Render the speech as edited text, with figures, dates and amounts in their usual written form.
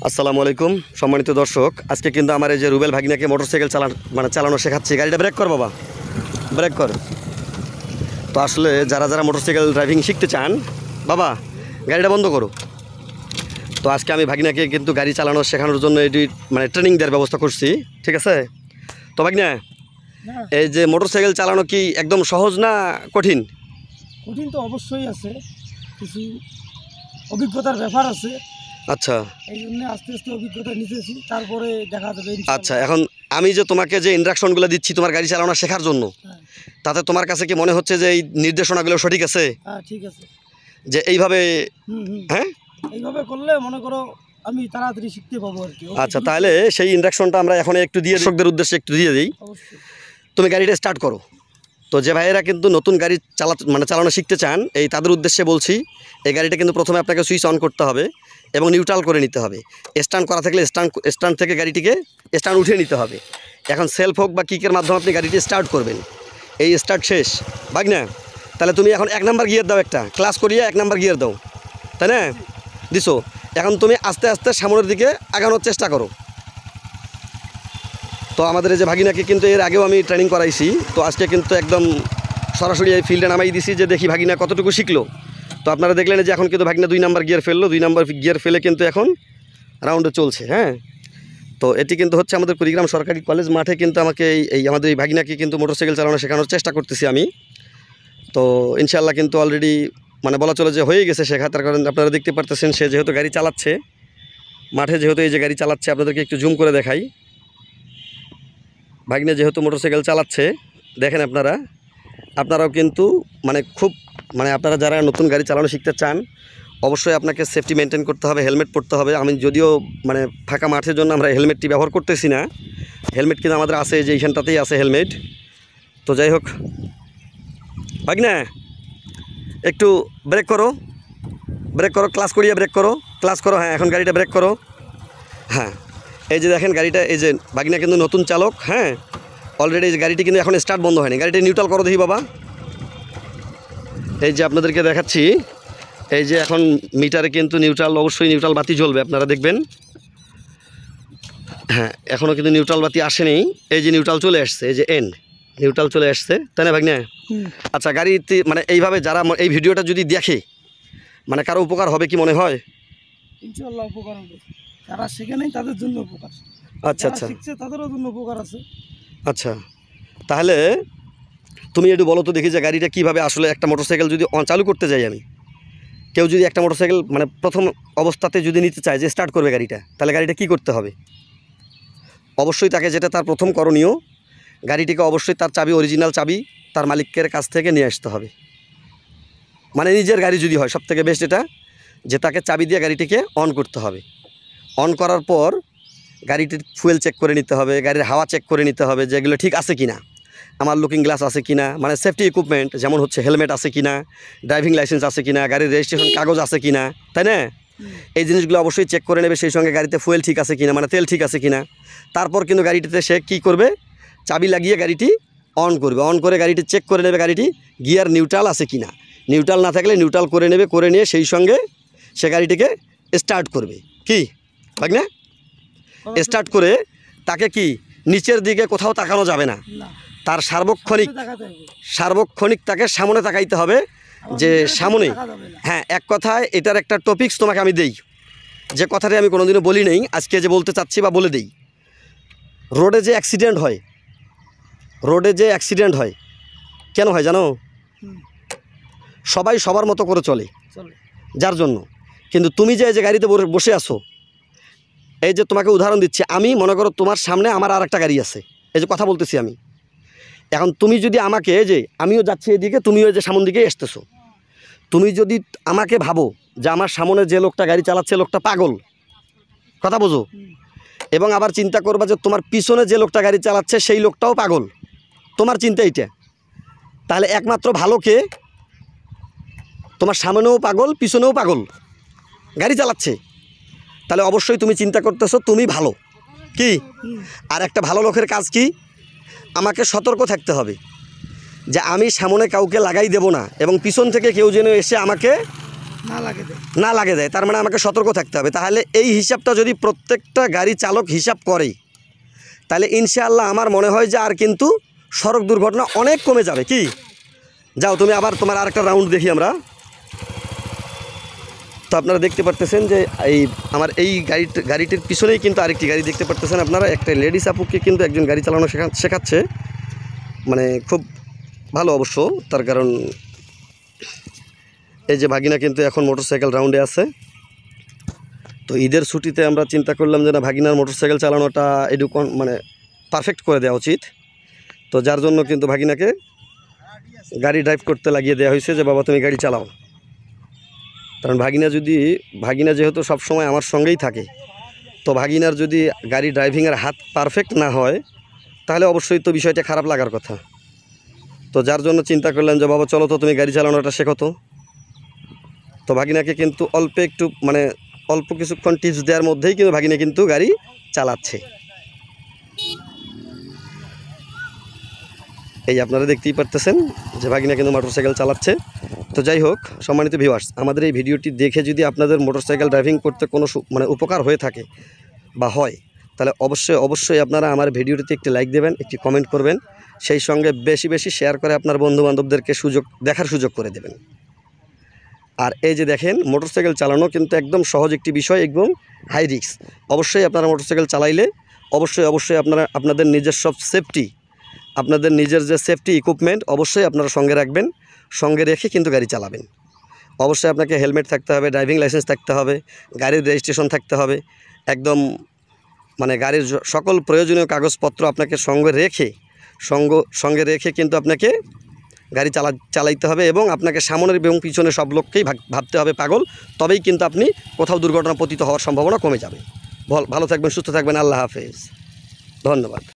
আসসালামু আলাইকুম সম্মানিত দর্শক, আজকে কিন্তু আমার এই যে রুবেল ভাগিনাকে মোটরসাইকেল চালানো শেখাচ্ছি। গাড়িটা ব্রেক কর বাবা, ব্রেক কর। তো আসলে যারা যারা মোটরসাইকেল ড্রাইভিং শিখতে চান, বাবা গাড়িটা বন্ধ করো। তো আজকে আমি ভাগিনাকে কিন্তু গাড়ি চালানো শেখানোর জন্য এটি ট্রেনিং দেওয়ার ব্যবস্থা করছি, ঠিক আছে? তো ভাগিনা, এই যে মোটরসাইকেল চালানো কি একদম সহজ না কঠিন? কঠিন তো অবশ্যই আছে, কিছু অভিজ্ঞতার ব্যাপার আছে। আচ্ছা, এই জন্য আস্তে আস্তে অভিজ্ঞতা নিতেছি, তারপরে দেখা যাবে। আচ্ছা, এখন আমি যে তোমাকে যে ইনস্ট্রাকশনগুলো দিচ্ছি তোমার গাড়ি চালানো শেখার জন্য, তাতে তোমার কাছে কি মনে হচ্ছে যে এই নির্দেশনাগুলো সঠিক আছে? হ্যাঁ, ঠিক আছে। যে এইভাবে, হ্যাঁ, এইভাবে করলে মনে করো আমি তাড়াতাড়ি শিখতে পাবো আর কি। আচ্ছা, তাহলে সেই ইনস্ট্রাকশনটা আমরা এখন একটু দিয়ে দর্শকদের উদ্দেশ্যে একটু দিয়ে দিই। অবশ্যই। তুমি গাড়িটা স্টার্ট করো। তো যে ভাইয়েরা কিন্তু নতুন গাড়ি চালানো শিখতে চান, এই তাদের উদ্দেশ্যে বলছি, এই গাড়িটা কিন্তু প্রথমে আপনাকে সুইচ অন করতে হবে এবং নিউট্রাল করে নিতে হবে। স্ট্যান্ড করা থাকলে স্ট্যান্ড থেকে গাড়িটিকে স্ট্যান্ড উঠিয়ে নিতে হবে। এখন সেলফ হোক বা কিকের মাধ্যমে আপনি গাড়িটি স্টার্ট করবেন। এই স্টার্ট শেষ ভাগনা, তাহলে তুমি এখন 1 নাম্বার গিয়ার দাও, একটা ক্লাস করিয়ে 1 নাম্বার গিয়ার দাও, তাই না? দিছো। এখন তুমি আস্তে আস্তে সামনের দিকে আগানোর চেষ্টা করো। তো আমাদের এই যে ভাগিনাকে কিন্তু এর আগেও আমি ট্রেনিং করাইছি, তো আজকে কিন্তু একদম সরাসরি এই ফিল্ডে নামাই দিছি যে দেখি ভাগিনা কতটুকু শিখলো। তো আপনারা দেখলেন যে এখন কিন্তু ভাগিনা 2 নাম্বার গিয়ার ফেললো, 2 নাম্বার গিয়ার ফেলে কিন্তু এখন রাউন্ডে চলছে। হ্যাঁ, তো এটি কিন্তু হচ্ছে আমাদের কুড়িগ্রাম সরকারি কলেজ মাঠে কিন্তু আমাকে আমাদের এই ভাগিনাকে কিন্তু মোটরসাইকেল চালানো শেখানোর চেষ্টা করতেছি আমি। তো ইনশাআল্লাহ কিন্তু অলরেডি বলা চলে যে হয়ে গেছে শেখা। তার কারণ আপনারা দেখতে পারতেছেন সে যেহেতু গাড়ি চালাচ্ছে মাঠে, যেহেতু এই যে গাড়ি চালাচ্ছে, আপনাদেরকে একটু জুম করে দেখাই। ভাগিনা যেহেতু মোটরসাইকেল চালাচ্ছে, দেখেন আপনারাও কিন্তু খুব আপনারা যারা নতুন গাড়ি চালানো শিখতে চান, অবশ্যই আপনাকে সেফটি মেনটেন করতে হবে, হেলমেট পরতে হবে। আমি যদিও ফাঁকা মাঠের জন্য আমরা হেলমেটটি ব্যবহার করতেছি না, হেলমেট কিন্তু আমাদের আছে, যে এইখানটাতেই আছে হেলমেট। তো যাই হোক ভাগিনা, একটু ব্রেক করো, ক্লাস করিয়ে ব্রেক করো, ক্লাস করো। হ্যাঁ, এখন গাড়িটা ব্রেক করো। হ্যাঁ, এই যে দেখেন গাড়িটা, এই যে ভাগিনা কিন্তু নতুন চালক। হ্যাঁ, অলরেডি এই গাড়িটি কিন্তু এখন স্টার্ট বন্ধ হয়নি। গাড়িটা নিউট্রাল করো দেখি বাবা। এই যে আপনাদেরকে দেখাচ্ছি, এই যে এখন মিটারে কিন্তু নিউট্রাল, অবশ্যই নিউট্রাল বাতি জ্বলবে, আপনারা দেখবেন। হ্যাঁ, এখনও কিন্তু নিউট্রাল বাতি আসেনি। এই যে নিউট্রাল চলে আসছে, এই যে নিউট্রাল চলে আসছে, তাই না ভাগনা? আচ্ছা, গাড়িতে এইভাবে যারা এই ভিডিওটা যদি দেখে, কারো উপকার হবে কি মনে হয়? ইনশাআল্লাহ উপকার হবে। যারা শিখে নেই তাদের জন্য উপকার। আচ্ছা আচ্ছা, শিখছে তাদেরও জন্য উপকার আছে। আচ্ছা, তাহলে তুমি একটু বলো তো দেখি যে গাড়িটা কীভাবে আসলে একটা মোটরসাইকেল যদি চালু করতে যাই আমি, কেউ যদি একটা মোটরসাইকেল প্রথম অবস্থাতে যদি নিতে চায় যে স্টার্ট করবে গাড়িটা, তাহলে গাড়িটা কি করতে হবে? অবশ্যই তাকে যেটা তার প্রথম করণীয়, গাড়িটিকে অবশ্যই তার চাবি, অরিজিনাল চাবি তার মালিকের কাছ থেকে নিয়ে আসতে হবে। নিজের গাড়ি যদি হয় সবথেকে বেস্ট এটা, যে তাকে চাবি দিয়ে গাড়িটিকে অন করতে হবে। অন করার পর গাড়িটির ফুয়েল চেক করে নিতে হবে, গাড়ির হাওয়া চেক করে নিতে হবে যে এগুলো ঠিক আছে কিনা, আমার লুকিং গ্লাস আছে কিনা, সেফটি ইকুইপমেন্ট যেমন হচ্ছে হেলমেট আছে কিনা, ড্রাইভিং লাইসেন্স আছে কিনা, গাড়ির রেজিস্ট্রেশন কাগজ আছে কিনা, তাই না? এই জিনিসগুলো অবশ্যই চেক করে নেবে। সেই সঙ্গে গাড়িতে ফুয়েল ঠিক আছে কিনা, তেল ঠিক আছে কিনা। তারপর কিন্তু গাড়িটিতে সে কী করবে, চাবি লাগিয়ে গাড়িটি অন করবে। অন করে গাড়িটি চেক করে নেবে গাড়িটি গিয়ার নিউট্রাল আছে কিনা। নিউট্রাল না থাকলে নিউট্রাল করে নেবে, করে নিয়ে সেই সঙ্গে সে গাড়িটিকে স্টার্ট করবে। কি ভাগনা? স্টার্ট করে তাকে কি নিচের দিকে কোথাও তাকানো যাবে না, তার সার্বক্ষণিক তাকে সামনে তাকাইতে হবে, যে সামনে। হ্যাঁ, এক কথায় এটার একটা টপিকস তোমাকে আমি দেই, যে কথাটি আমি কোনোদিনও বলি নেই, আজকে যে বলতে চাচ্ছি বা বলে দেই। রোডে যে অ্যাক্সিডেন্ট হয় কেন হয় জানো? সবাই সবার মতো করে চলে, যার জন্য। কিন্তু তুমি যে গাড়িতে বসে আছো, এই যে তোমাকে উদাহরণ দিচ্ছি আমি, মনে করো তোমার সামনে আমার আর একটা গাড়ি আছে, এই যে কথা বলতেছি আমি। এখন তুমি যদি আমাকে, যে আমিও যাচ্ছি এদিকে, তুমিও যে সামন দিকে আসতেছো, তুমি যদি আমাকে ভাবো যে আমার সামনে যে লোকটা গাড়ি চালাচ্ছে লোকটা পাগল, কথা বোঝো, এবং আবার চিন্তা করবা যে তোমার পিছনে যে লোকটা গাড়ি চালাচ্ছে সেই লোকটাও পাগল, তোমার চিন্তা এইটা, তাহলে একমাত্র ভালো কে? তোমার সামনেও পাগল, পিছনেও পাগল গাড়ি চালাচ্ছে, তাহলে অবশ্যই তুমি চিন্তা করতেছো তুমি ভালো। কি? আর একটা ভালো লোকের কাজ কি? আমাকে সতর্ক থাকতে হবে যে আমি সামনে কাউকে লাগাই দেব না, এবং পিছন থেকে কেউ যেন এসে আমাকে না লাগে যায়, তার মানে আমাকে সতর্ক থাকতে হবে। তাহলে এই হিসাবটা যদি প্রত্যেকটা গাড়ি চালক হিসাব করে, তাহলে ইনশাআল্লাহ আমার মনে হয় যে আর কিন্তু সড়ক দুর্ঘটনা অনেক কমে যাবে। কি যাও তুমি আবার তোমার আরেকটা রাউন্ড দেখি আমরা। তো আপনারা দেখতে পারতেছেন যে আমার এই গাড়িটির পিছনেই কিন্তু আরেকটি গাড়ি দেখতে পারতেছেন আপনারা। একটা লেডিস আপুকে কিন্তু একজন গাড়ি চালানো শেখাচ্ছে, মানে খুব ভালো অবশ্য। তার কারণ এই যে ভাগিনা কিন্তু এখন মোটরসাইকেল রাউন্ডে আছে। তো ঈদের ছুটিতে আমরা চিন্তা করলাম যে না, ভাগিনার মোটরসাইকেল চালানোটা মানে পারফেক্ট করে দেওয়া উচিত। তো যার জন্য কিন্তু ভাগিনাকে গাড়ি ড্রাইভ করতে লাগিয়ে দেওয়া হয়েছে যে বাবা তুমি গাড়ি চালাও। কারণ ভাগিনা যেহেতু সবসময় আমার সঙ্গেই থাকে, তো ভাগিনার যদি গাড়ি ড্রাইভিংয়ের হাত পারফেক্ট না হয় তাহলে অবশ্যই তো বিষয়টা খারাপ লাগার কথা। তো যার জন্য চিন্তা করলাম যে বাবা চলো তো তুমি গাড়ি চালানোটা শেখো। তো ভাগিনাকে কিন্তু অল্প কিছুক্ষণ টিপস দেওয়ার মধ্যেই কিন্তু ভাগিনা কিন্তু গাড়ি চালাচ্ছে। এই আপনারা দেখতেই পারতেছেন যে ভাগিনা কিন্তু মোটরসাইকেল চালাচ্ছে। তো যাই হোক সম্মানিত ভিউয়ার্স, আমাদের এই ভিডিওটি দেখে যদি আপনাদের মোটরসাইকেল ড্রাইভিং করতে কোনো উপকার হয়ে থাকে বা হয়, তাহলে অবশ্যই আপনারা আমার ভিডিওটিতে একটি লাইক দেবেন, একটি কমেন্ট করবেন, সেই সঙ্গে বেশি বেশি শেয়ার করে আপনার বন্ধুবান্ধবদেরকে দেখার সুযোগ করে দেবেন। আর এই যে দেখেন, মোটরসাইকেল চালানো কিন্তু একদম সহজ একটি বিষয়, একদম হাই রিস্ক। অবশ্যই আপনারা মোটরসাইকেল চালাইলে অবশ্যই আপনাদের নিজের সব সেফটি, আপনাদের নিজের যে সেফটি ইকুইপমেন্ট অবশ্যই আপনারা সঙ্গে রাখবেন, সঙ্গে রেখে কিন্তু গাড়ি চালাবেন। অবশ্যই আপনাকে হেলমেট থাকতে হবে, ড্রাইভিং লাইসেন্স থাকতে হবে, গাড়ির রেজিস্ট্রেশন থাকতে হবে, একদম মানে গাড়ির সকল প্রয়োজনীয় কাগজপত্র আপনাকে সঙ্গে রেখে কিন্তু আপনাকে গাড়ি চালাইতে হবে। এবং আপনাকে সামনের এবং পিছনে সব লোককেই ভাবতে হবে পাগল, তবেই কিন্তু আপনি কোথাও দুর্ঘটনা পতিত হওয়ার সম্ভাবনা কমে যাবে। ভালো থাকবেন, সুস্থ থাকবেন, আল্লাহ হাফেজ, ধন্যবাদ।